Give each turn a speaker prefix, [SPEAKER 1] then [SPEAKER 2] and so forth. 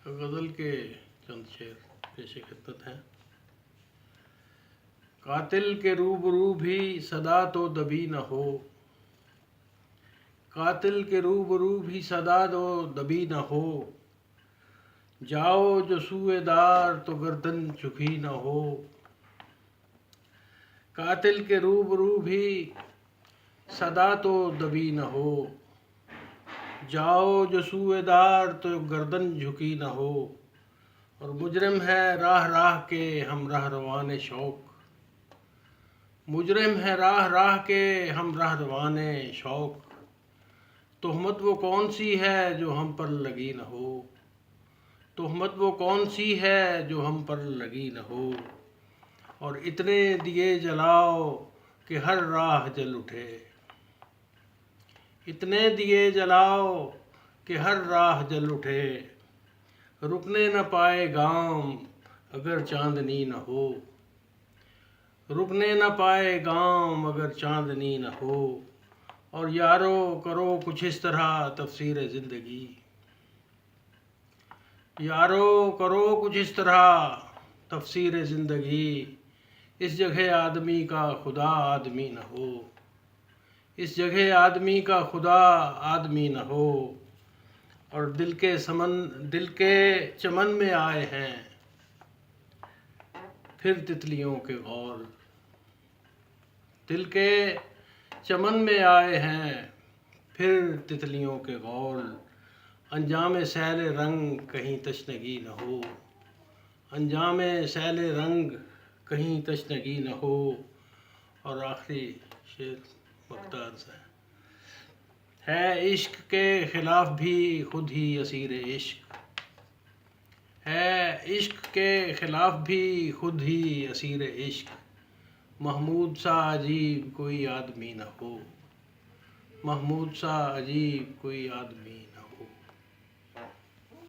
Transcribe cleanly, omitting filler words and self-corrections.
[SPEAKER 1] غزل کے چند شعر پیش خدمت ہیں۔ قاتل کے روبرو بھی صدا تو دبی نہ ہو، قاتل کے روبرو بھی صدا تو دبی نہ ہو، جاؤ جو سوئے دار تو گردن جھکی نہ ہو۔ قاتل کے روبرو بھی صدا تو دبی نہ ہو، جاؤ جو سوئے دار تو گردن جھکی نہ ہو۔ اور مجرم ہے راہ راہ کے ہم رہروان شوق، مجرم ہے راہ راہ کے ہم رہروان شوق۔ تہمت وہ کون سی ہے جو ہم پر لگی نہ ہو، تہمت وہ کون سی ہے جو ہم پر لگی نہ ہو۔ اور اتنے دیے جلاؤ کہ ہر راہ جل اٹھے، اتنے دیے جلاؤ کہ ہر راہ جل اٹھے۔ رکنے نہ پائے گام اگر چاندنی نہ ہو، رکنے نہ پائے گام اگر چاندنی نہ ہو۔ اور یارو کرو کچھ اس طرح تفسیر زندگی، یارو کرو کچھ اس طرح تفسیر زندگی۔ اس جگہ آدمی کا خدا آدمی نہ ہو، اس جگہ آدمی کا خدا آدمی نہ ہو۔ اور دل کے چمن میں آئے ہیں پھر تتلیوں کے غول، دل کے چمن میں آئے ہیں پھر تتلیوں کے غول۔ انجام سیل رنگ کہیں تشنگی نہ ہو، انجام سیل رنگ کہیں تشنگی نہ ہو۔ اور آخری شعر مقدار سے ہے عشق کے خلاف بھی خود ہی اسیر عشق، ہے عشق کے خلاف بھی خود ہی اسیر عشق۔ محمود سا عجیب کوئی آدمی نہ ہو، محمود سا عجیب کوئی آدمی نہ ہو۔